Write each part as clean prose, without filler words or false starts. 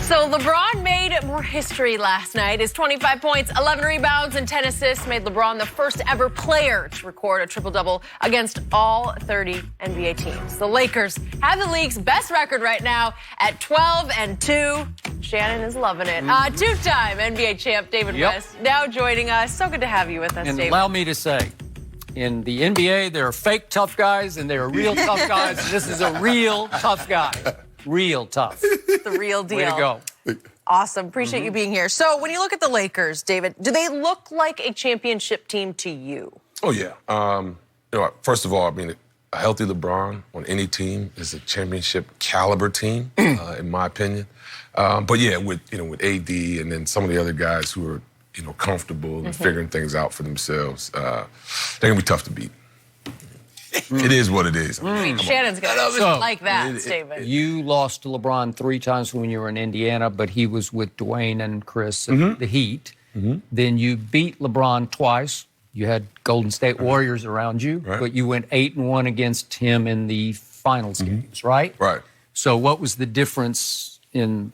So LeBron made more history last night. His 25 points, 11 rebounds, and 10 assists made LeBron the first ever player to record a triple-double against all 30 NBA teams. The Lakers have the league's best record right now at 12-2. Shannon is loving it. Two-time NBA champ David West now joining us. So good to have you with us, And David. allow me to say, in the NBA, there are fake tough guys and there are real tough guys. This is a real tough guy. Real tough. The real deal. Way to go. Awesome. Appreciate you being here. So when you look at the Lakers, David, do they look like a championship team to you? Oh, yeah. First of all, I mean, a healthy LeBron on any team is a championship caliber team, in my opinion. But yeah, with AD and then some of the other guys who are, comfortable and figuring things out for themselves, they're going to be tough to beat. It is what it is. I mean, Shannon's going to like that statement. You lost to LeBron 3 times when you were in Indiana, but he was with Dwayne and Chris at the Heat. Then you beat LeBron twice. You had Golden State Warriors around you, but you went 8-1 against him in the finals games, right? Right. So what was the difference in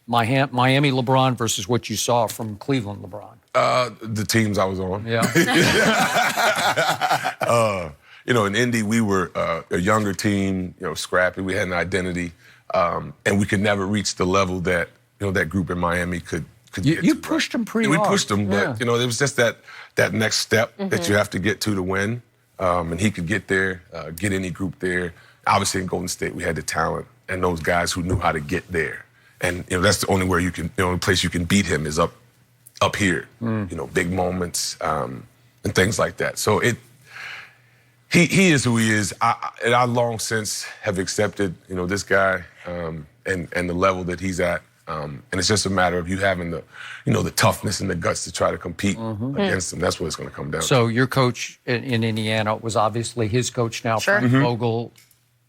Miami LeBron versus what you saw from Cleveland LeBron? The teams I was on. Yeah. In Indy, we were a younger team, scrappy. We had an identity, and we could never reach the level that, that group in Miami could get to. You pushed them pretty hard. We pushed them, but, it was just that next step that you have to get to win. And he could get there, get any group there. Obviously, in Golden State, we had the talent and those guys who knew how to get there. And, that's the only where you can, the only place you can beat him is up here. Big moments and things like that. So He is who he is. And I long since have accepted, this guy and the level that he's at. And it's just a matter of you having the, the toughness and the guts to try to compete against him. That's what it's going to come down to. So your coach in Indiana was obviously his coach now, Frank Vogel.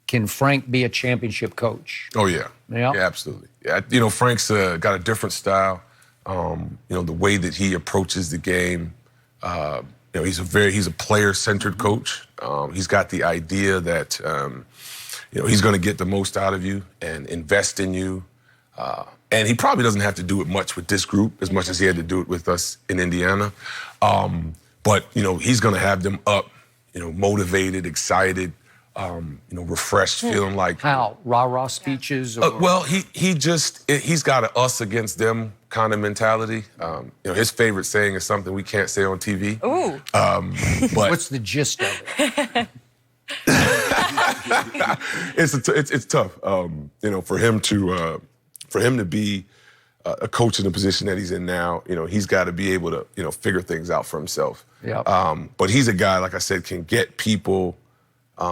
Can Frank be a championship coach? Oh, yeah. Yeah, absolutely. Yeah, Frank's got a different style. The way that he approaches the game. He's a player-centered coach. He's got the idea that, he's going to get the most out of you and invest in you. And he probably doesn't have to do it much with this group as much as he had to do it with us in Indiana. But, he's going to have them up, motivated, excited, refreshed, feeling like... How? Rah-rah speeches? Or... well, he's got a us against them kind of mentality. His favorite saying is something we can't say on TV. Ooh. But what's the gist of it? It's tough. For him to be a coach in the position that he's in now, he's got to be able to, figure things out for himself. Yeah. But he's a guy, like I said, can get people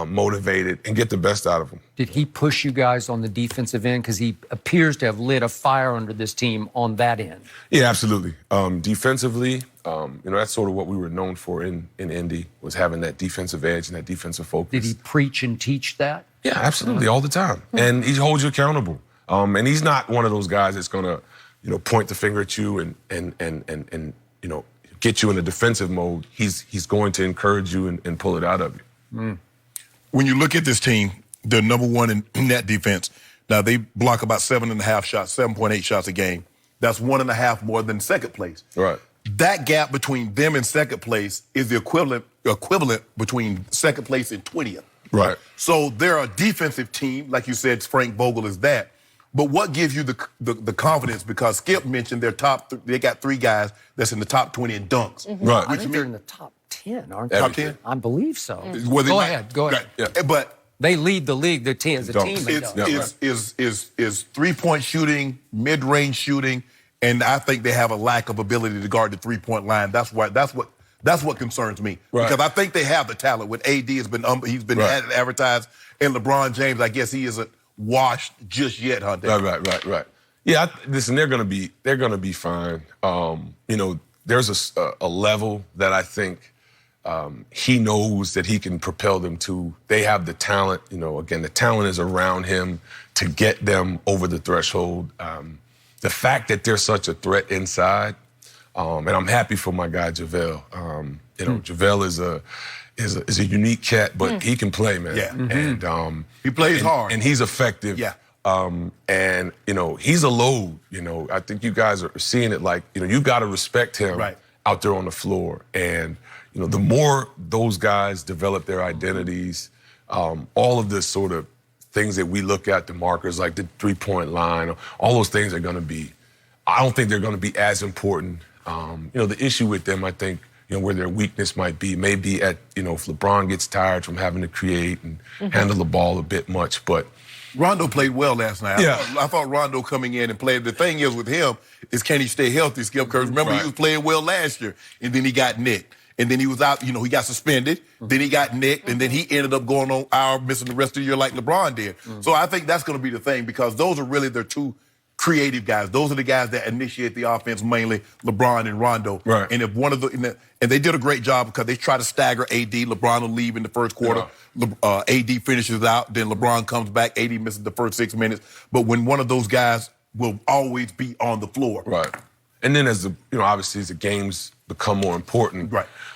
motivated and get the best out of them. Did he push you guys on the defensive end? Because he appears to have lit a fire under this team on that end. Yeah, absolutely. Defensively, that's sort of what we were known for in Indy, was having that defensive edge and that defensive focus. Did he preach and teach that? Yeah, absolutely, all the time. And he holds you accountable. And he's not one of those guys that's going to, point the finger at you and get you in a defensive mode. He's going to encourage you and pull it out of you. When you look at this team, they're number one in net defense. Now, they block about 7.5 shots, 7.8 shots a game. That's 1.5 more than second place. Right. That gap between them and second place is the equivalent between second place and 20th. Right. So they're a defensive team. Like you said, Frank Vogel is that. But what gives you the confidence? Because Skip mentioned they got 3 guys that's in the top 20 in dunks. Right. I think they're in the top 10, aren't they? Top 10? I believe so. Well, Go ahead. Right. Yeah. But they lead the league, the team, as a team. Is three-point shooting, mid-range shooting, and I think they have a lack of ability to guard the three-point line. That's what concerns me. Right. Because I think they have the talent. With AD, he's been advertised, and LeBron James, I guess he isn't washed just yet, huh? Right. Yeah, listen, they're gonna be fine. There's a level that I think he knows that he can propel them to. They have the talent. Again, the talent is around him to get them over the threshold. The fact that they're such a threat inside, and I'm happy for my guy JaVale. JaVale is a unique cat, but he can play, man. Yeah. And he plays hard. And he's effective And, he's a load, I think you guys are seeing it like, you got to respect him out there on the floor. And, the more those guys develop their identities, all of this sort of things that we look at, the markers like the three-point line, all those things are going to be, I don't think they're going to be as important. The issue with them, I think, where their weakness might be, maybe at, if LeBron gets tired from having to create and handle the ball a bit much, but. Rondo played well last night. Yeah. I thought Rondo coming in and playing. The thing is with him is can he stay healthy, Skip? Because remember, he was playing well last year, and then he got nicked. And then he was out, he got suspended. Then he got nicked, and then he ended up going on IR, missing the rest of the year like LeBron did. So I think that's going to be the thing because those are really their two creative guys. Those are the guys that initiate the offense, mainly LeBron and Rondo. Right. And if one of the and they did a great job because they try to stagger AD. LeBron will leave in the first quarter. Yeah. AD finishes out. Then LeBron comes back. AD misses the first 6 minutes. But when one of those guys will always be on the floor. Right. And then as obviously as the games become more important,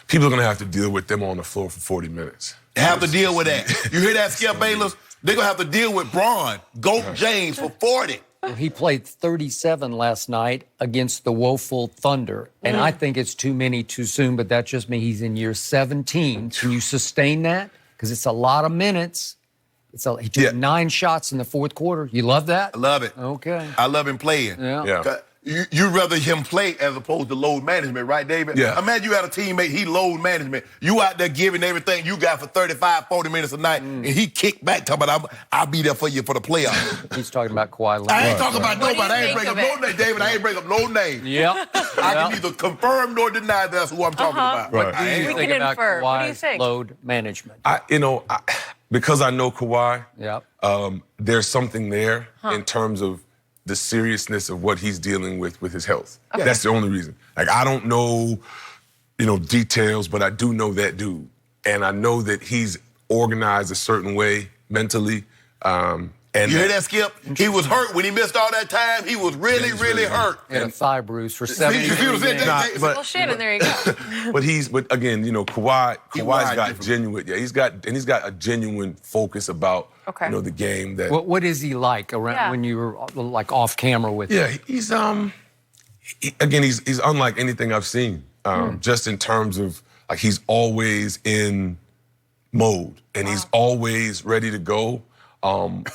people are going to have to deal with them on the floor for 40 minutes. They have to deal with that. You hear that, Skip Bayless? They're going to have to deal with Bron, Goat James for 40. He played 37 last night against the woeful Thunder, and I think it's too many too soon, but that's just me. He's in year 17. Can you sustain that? Because it's a lot of minutes. He took 9 shots in the fourth quarter. You love that? I love it. Okay. I love him playing. Yeah. You rather him play as opposed to load management, right, David? Yeah. Imagine you had a teammate, he load management. You out there giving everything you got for 35, 40 minutes a night, and he kicked back talking about, I'll be there for you for the playoffs. He's talking about Kawhi Leonard. I ain't talking about nobody. I ain't think bring up of no name, David. I ain't bring up no name. Yep. I can neither confirm nor deny that's who I'm talking about. Right. I ain't. We Think can about infer. What do you Kawhi's think? load management. Because I know Kawhi, Yep. there's something there in terms of the seriousness of what he's dealing with his health. That's the only reason. Like, I don't know, details, but I do know that dude. And I know that he's organized a certain way mentally. And You hear that, Skip? He was hurt when he missed all that time. He was really, really hurt. Had a thigh bruise for 7 You see what I'm saying? games. Well, Shannon, there you go. But again, Kawhi's wired got different. genuine, he's got a genuine focus about, the game that. What is he like around when you were like off camera with him? Yeah, he's he's unlike anything I've seen. Just in terms of like he's always in mode and he's always ready to go.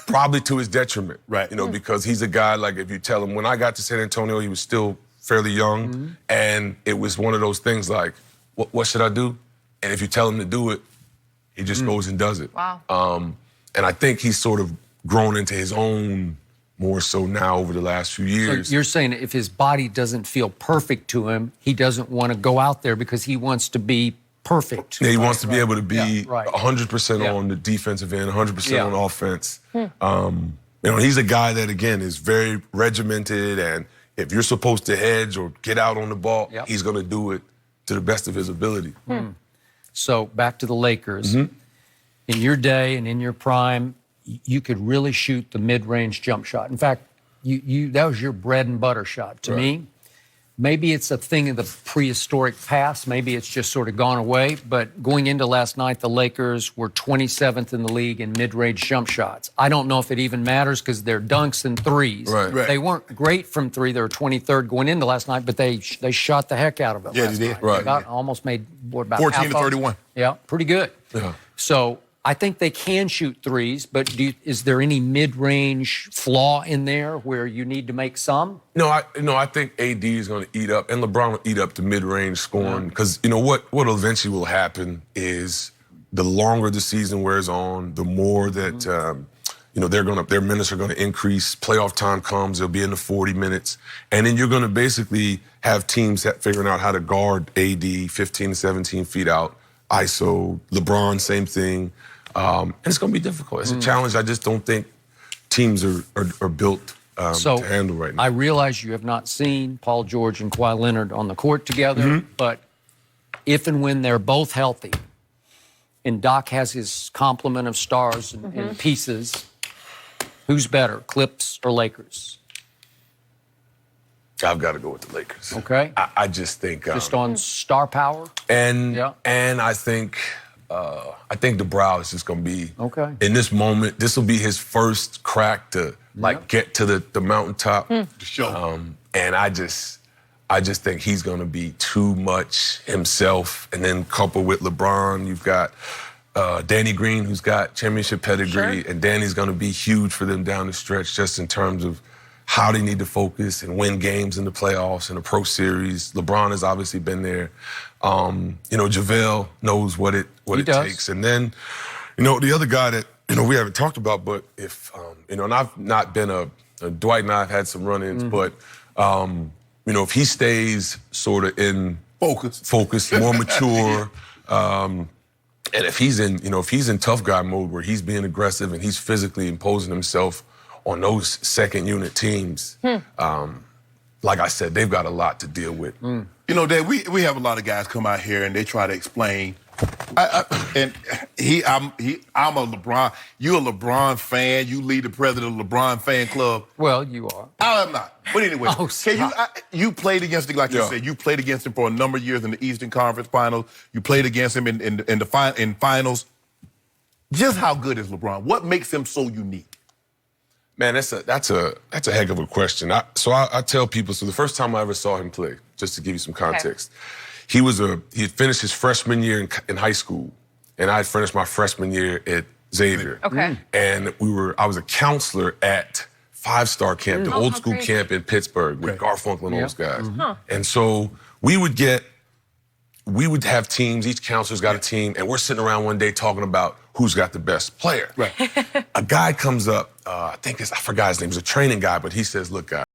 Probably to his detriment, right? Because he's a guy like if you tell him when I got to San Antonio, he was still fairly young, and it was one of those things like, what should I do? And if you tell him to do it, he just goes and does it. Wow. And I think he's sort of grown into his own more so now over the last few years. So you're saying if his body doesn't feel perfect to him, he doesn't want to go out there because he wants to be perfect. Yeah, he wants to be able to be 100% Yeah. on the defensive end, 100% on offense. He's a guy that, again, is very regimented, and if you're supposed to hedge or get out on the ball, he's going to do it to the best of his ability. So back to the Lakers. In your day and in your prime, you could really shoot the mid-range jump shot. In fact, that was your bread and butter shot. To me, maybe it's a thing of the prehistoric past. Maybe it's just sort of gone away. But going into last night, the Lakers were 27th in the league in mid-range jump shots. I don't know if it even matters because they're dunks and threes. Right. They weren't great from three. They were 23rd going into last night, but they shot the heck out of it. Yeah, last they did. night. Right. They almost made about 14 half to of- 31. Yeah, pretty good. Yeah. So I think they can shoot threes, but is there any mid-range flaw in there where you need to make some? No, I think AD is going to eat up, and LeBron will eat up the mid-range scoring because what eventually will happen is the longer the season wears on, the more that their minutes are going to increase. Playoff time comes, they'll be in the 40 minutes, and then you're going to basically have teams figuring out how to guard AD 15 to 17 feet out. ISO, LeBron, same thing. And it's going to be difficult. It's a challenge I just don't think teams are built to handle right now. I realize you have not seen Paul George and Kawhi Leonard on the court together, but if and when they're both healthy and Doc has his complement of stars and pieces, who's better, Clips or Lakers? I've got to go with the Lakers. Okay. I just think Just on star power? and I think DeBrow is just going to be Okay. in this moment. This will be his first crack to like get to the mountaintop. The show. And I just think he's going to be too much himself. And then coupled with LeBron, you've got Danny Green, who's got championship pedigree, and Danny's going to be huge for them down the stretch, just in terms of how they need to focus and win games in the playoffs and the Pro Series. LeBron has obviously been there. JaVale knows what it takes. And then, the other guy that we haven't talked about, but if and I've not been a Dwight and I've had some run-ins, but if he stays sort of in focus, more mature. And if he's in tough guy mode where he's being aggressive and he's physically imposing himself on those second unit teams, like I said, they've got a lot to deal with. Dad, we have a lot of guys come out here and they try to explain. I'm a LeBron. You're a LeBron fan. You lead the president of the LeBron fan club. Well, you are. I am not. But anyway, you played against him, like you said. You played against him for a number of years in the Eastern Conference Finals. You played against him in finals. Just how good is LeBron? What makes him so unique? Man, that's a heck of a question. I tell people. So the first time I ever saw him play, just to give you some context, he had finished his freshman year in high school, and I had finished my freshman year at Xavier. Okay. And I was a counselor at 5-Star Camp, the old school camp in Pittsburgh with Garfunkel and those guys. And so we would have teams, each counselor's got a team, and we're sitting around one day talking about who's got the best player. Right. A guy comes up, I forgot his name, he was a training guy, but he says, look, guys,